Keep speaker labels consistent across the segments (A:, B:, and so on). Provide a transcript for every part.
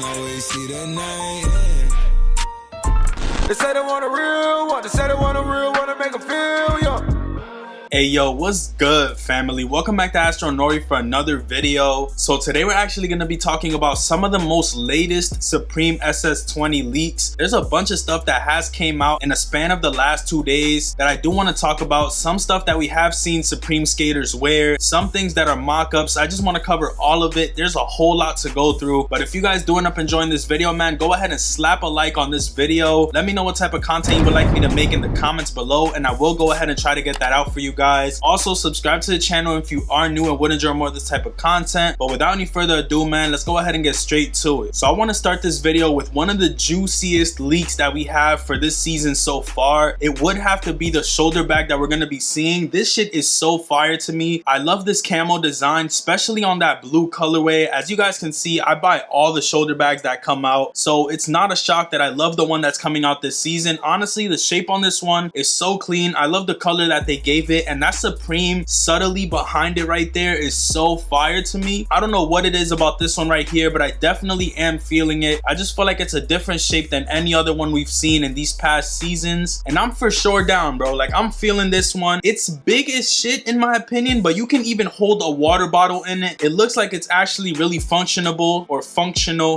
A: can always see the name. They say they want a real one. They say they want a real one to make them feel young.
B: Hey yo, what's good family? Welcome back to Astro Nori for another video. So today we're actually going to be talking about some of the most latest Supreme SS20 leaks. There's a bunch of stuff that has came out in a span of the last 2 days that I do want to talk about. Some stuff that we have seen Supreme skaters wear, some things that are mock-ups. I just want to cover all of it. There's a whole lot to go through, but if you guys do end up enjoying this video, man, go ahead and slap a like on this video. Let me know what type of content you would like me to make in the comments below, and I will go ahead and try to get that out for you guys. Also, subscribe to the channel if you are new and would enjoy more of this type of content. But without any further ado, man, let's go ahead and get straight to it. So I want to start this video with one of the juiciest leaks that we have for this season so far. It would have to be the shoulder bag that we're going to be seeing. This shit is so fire to me. I love this camo design, especially on that blue colorway. As you guys can see, I buy all the shoulder bags that come out, so it's not a shock that I love the one that's coming out this season. Honestly, the shape on this one is so clean. I love the color that they gave it, and that's Supreme subtly behind it right there is so fire to me. I don't know what it is about this one right here, but I definitely am feeling it. I just feel like it's a different shape than any other one we've seen in these past seasons, and I'm for sure down, bro. Like, I'm feeling this one. It's big as shit in my opinion, but you can even hold a water bottle in it. It looks like it's actually really functional,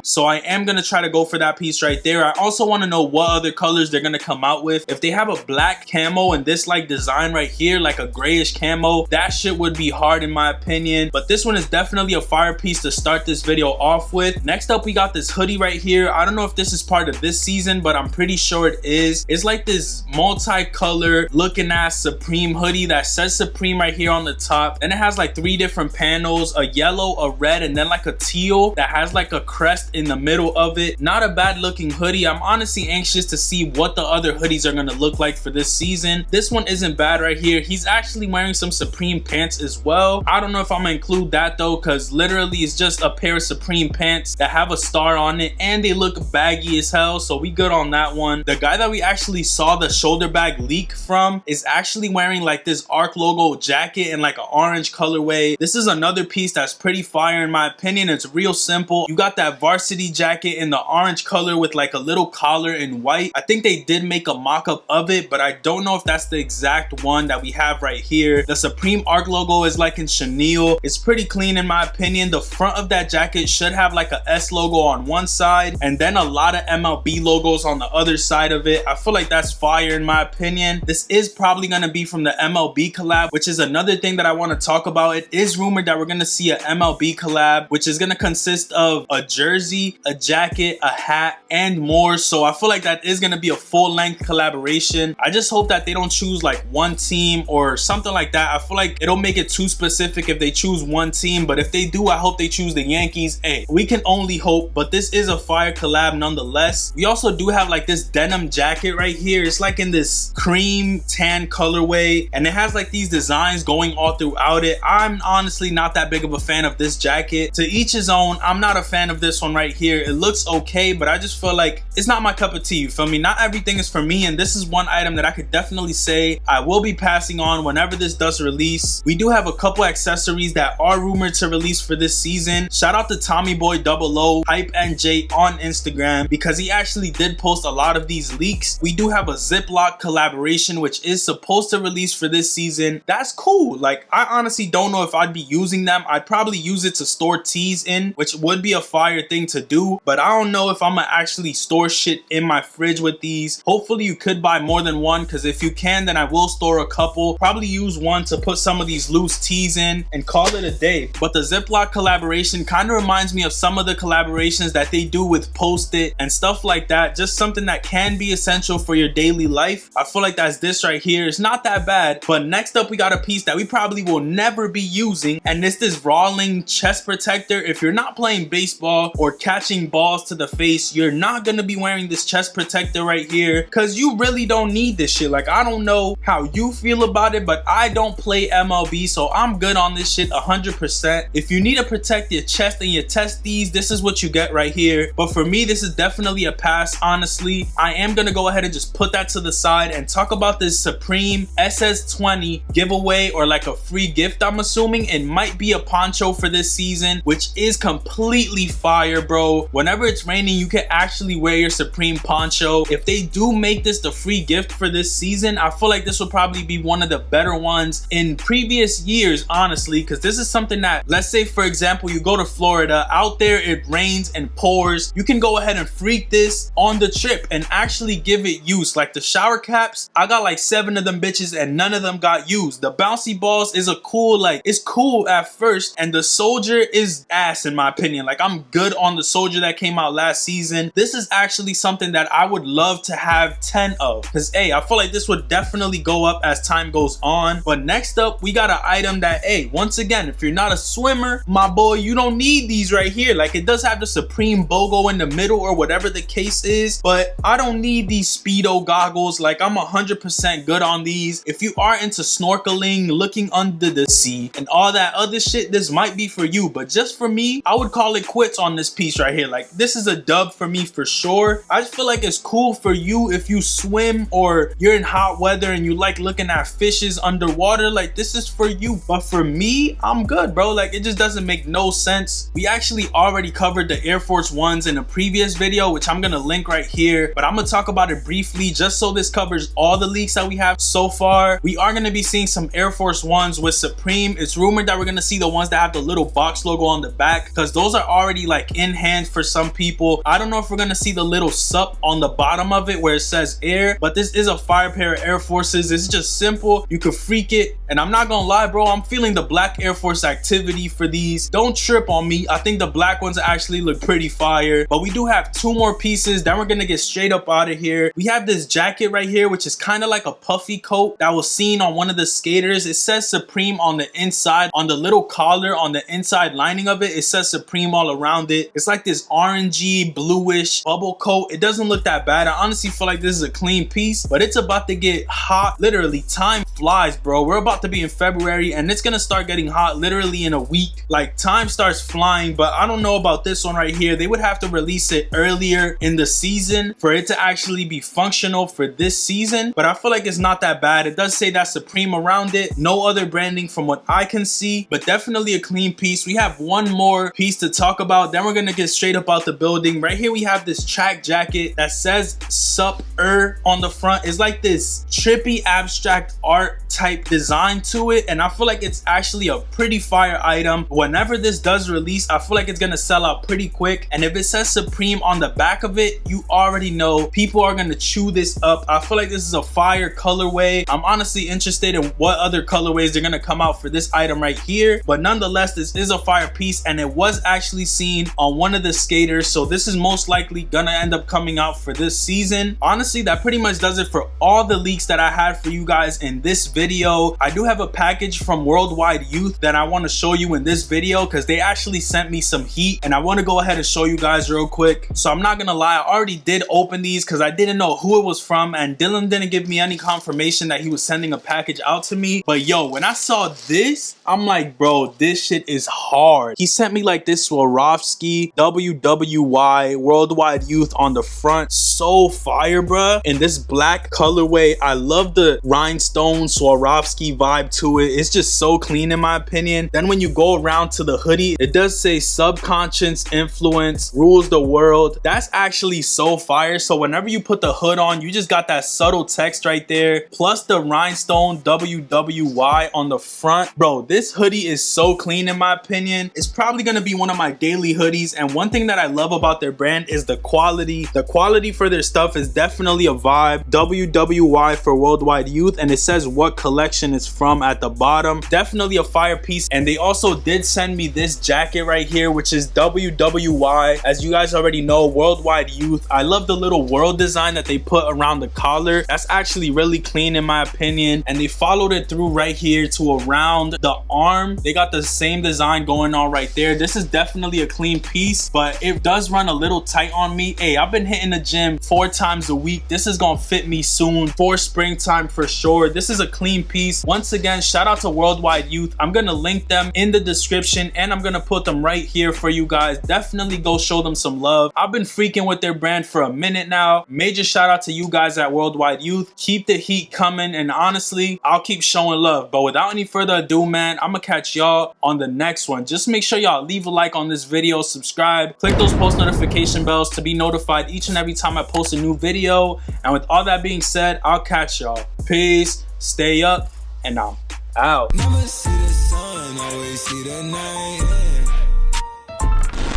B: so I am gonna try to go for that piece right there. I also want to know what other colors they're gonna come out with. If they have a black camo and this like design right here, like a grayish camo, that shit would be hard in my opinion. But this one is definitely a fire piece to start this video off with. Next up, we got this hoodie right here. I don't know if this is part of this season, but I'm pretty sure it is. It's like this multicolor looking ass Supreme hoodie that says Supreme right here on the top. Then it has like 3 different panels, a yellow, a red, and then like a teal that has like a crest in the middle of it. Not a bad looking hoodie. I'm honestly anxious to see what the other hoodies are gonna look like for this season. This one isn't bad right here. He's actually wearing some Supreme pants as well. I don't know if I'm gonna include that though, because literally it's just a pair of Supreme pants that have a star on it and they look baggy as hell, so we good on that one. The guy that we actually saw the shoulder bag leak from is actually wearing like this ARC logo jacket in like an orange colorway. This is another piece that's pretty fire in my opinion. It's real simple. You got that varsity jacket in the orange color with like a little collar in white. I think they did make a mock-up of it, but I don't know if that's the exact one that we have right here. The Supreme ARC logo is like in chenille. It's pretty clean in my opinion. The front of that jacket should have like a S logo on one side and then a lot of MLB logos on the other side of it. I feel like that's fire in my opinion. This is probably going to be from the MLB collab, which is another thing that I want to talk about. It is rumored that we're going to see a MLB collab, which is going to consist of a jersey, a jacket, a hat, and more. So I feel like that is going to be a full-length collaboration. I just hope that they don't choose like one team or something like that. I feel like it'll make it too specific if they choose one team, but if they do, I hope they choose the Yankees. Hey, we can only hope, but this is a fire collab nonetheless. We also do have like this denim jacket right here. It's like in this cream tan colorway, and it has like these designs going all throughout it. I'm honestly not that big of a fan of this jacket. To each his own. I'm not a fan of this one right here. It looks okay, but I just feel like it's not my cup of tea. You feel me? Not everything is for me, and this is one item that I could definitely say I will be passing on whenever this does release. We do have a couple accessories that are rumored to release for this season. Shout out to Tommy Boy 00 Hype NJ on Instagram, because he actually did post a lot of these leaks. We do have a Ziploc collaboration which is supposed to release for this season. That's cool. Like, I honestly don't know if I'd be using them. I'd probably use it to store teas in, which would be a fire thing to do, but I don't know if I'm gonna actually store shit in my fridge with these. Hopefully you could buy more than one, because if you can, then I will store a couple. Probably use one to put some of these loose teas in and call it a day. But the Ziploc collaboration kind of reminds me of some of the collaborations that they do with Post-it and stuff like that. Just something that can be essential for your daily life. I feel like that's this right here. It's not that bad. But next up, we got a piece that we probably will never be using, and it's this Rawling chest protector. If you're not playing baseball or catching balls to the face, you're not gonna be wearing this chest protector right here, because you really don't need this shit. Like, I don't know how you feel about about it, but I don't play MLB, so I'm good on this shit 100%. If you need to protect your chest and your testes, this is what you get right here. But for me, this is definitely a pass, honestly. I am gonna go ahead and just put that to the side and talk about this Supreme SS20 giveaway, or like a free gift, I'm assuming. It might be a poncho for this season, which is completely fire, bro. Whenever it's raining, you can actually wear your Supreme poncho. If they do make this the free gift for this season, I feel like this will probably be one of the better ones in previous years, honestly, because this is something that, let's say for example, you go to Florida, out there it rains and pours, you can go ahead and freak this on the trip and actually give it use. Like the shower caps, I got like 7 of them bitches and none of them got used. The bouncy balls is a cool, like, it's cool at first, and the soldier is ass in my opinion. Like, I'm good on the soldier that came out last season. This is actually something that I would love to have 10 of, because hey, I feel like this would definitely go up as time goes on. But next up, we got an item that, hey, once again, if you're not a swimmer, my boy, you don't need these right here. Like, it does have the Supreme BOGO in the middle or whatever the case is, but I don't need these Speedo goggles. Like, I'm 100% good on these. If you are into snorkeling, looking under the sea and all that other shit, this might be for you. But just for me, I would call it quits on this piece right here. Like, this is a dub for me for sure. I just feel like it's cool for you if you swim or you're in hot weather and you like looking at fishes underwater. Like, this is for you. But for me, I'm good, bro. Like, it just doesn't make no sense. We actually already covered the Air Force Ones in a previous video, which I'm gonna link right here, but I'm gonna talk about it briefly just so this covers all the leaks that we have so far. We are gonna be seeing some Air Force Ones with Supreme. It's rumored that we're gonna see the ones that have the little box logo on the back, because those are already like in hand for some people. I don't know if we're gonna see the little sup on the bottom of it where it says Air, but this is a fire pair of Air Forces. It's just simple. You could freak it, and I'm not gonna lie, bro, I'm feeling the black Air Force activity for these. Don't trip on me. I think the black ones actually look pretty fire. But we do have 2 more pieces, then we're gonna get straight up out of here. We have this jacket right here, which is kind of like a puffy coat that was seen on one of the skaters. It says Supreme on the inside. On the little collar on the inside lining of it, it says Supreme all around it. It's like this orangey bluish bubble coat. It doesn't look that bad. I honestly feel like this is a clean piece, but it's about to get hot. Literally, time flies, bro. We're about to be in February and it's gonna start getting hot literally in a week. Like, time starts flying. But I don't know about this one right here. They would have to release it earlier in the season for it to actually be functional for this season, but I feel like it's not that bad. It does say that Supreme around it, no other branding from what I can see, but definitely a clean piece. We have one more piece to talk about, then we're gonna get straight up out the building. Right here we have this track jacket that says Sup-er on the front. It's like this trippy abstract art type design to it, and I feel like it's actually a pretty fire item. Whenever this does release, I feel like it's gonna sell out pretty quick, and if it says Supreme on the back of it, you already know people are gonna chew this up. I feel like this is a fire colorway. I'm honestly interested in what other colorways they're gonna come out for this item right here, but nonetheless, this is a fire piece, and it was actually seen on one of the skaters, so this is most likely gonna end up coming out for this season. Honestly, that pretty much does it for all the leaks that I had for you guys in this video. I do have a package from Worldwide Youth that I want to show you in this video, because they actually sent me some heat, and I want to go ahead and show you guys real quick. So I'm not gonna lie, I already did open these because I didn't know who it was from, and Dylan didn't give me any confirmation that he was sending a package out to me. But yo, when I saw this, I'm like, bro, this shit is hard. He sent me like this Swarovski WWY Worldwide Youth on the front. So fire, bruh. In this black colorway, I love the rhinestone Swarovski vibe to it. It's just so clean in my opinion. Then when you go around to the hoodie, it does say subconscious influence rules the world. That's actually so fire. So whenever you put the hood on, you just got that subtle text right there, plus the rhinestone WWY on the front. Bro, this hoodie is so clean in my opinion. It's probably gonna be one of my daily hoodies, and one thing that I love about their brand is the quality. The quality for their stuff is definitely a vibe. WWY for Worldwide Youth, and it says what collection it's from at the bottom. Definitely a fire piece. And they also did send me this jacket right here, which is WWY. As you guys already know, Worldwide Youth. I love the little world design that they put around the collar. That's actually really clean in my opinion, and they followed it through right here to around the arm. They got the same design going on right there. This is definitely a clean piece, but it does run a little tight on me. Hey, I've been hitting the gym 4 times a week. This is gonna fit me soon for springtime for sure. This is a clean Supreme piece. Once again, shout out to Worldwide Youth. I'm gonna link them in the description and I'm gonna put them right here for you guys. Definitely go show them some love. I've been freaking with their brand for a minute now. Major shout out to you guys at Worldwide Youth. Keep the heat coming, and honestly, I'll keep showing love. But without any further ado, man, I'm gonna catch y'all on the next one. Just make sure y'all leave a like on this video, subscribe, click those post notification bells to be notified each and every time I post a new video. And with all that being said, I'll catch y'all. Peace, stay up, and I'm out.
A: Never see the sun, always see the night.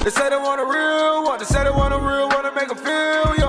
A: They say they want a real one, they say they want a real one to make them feel.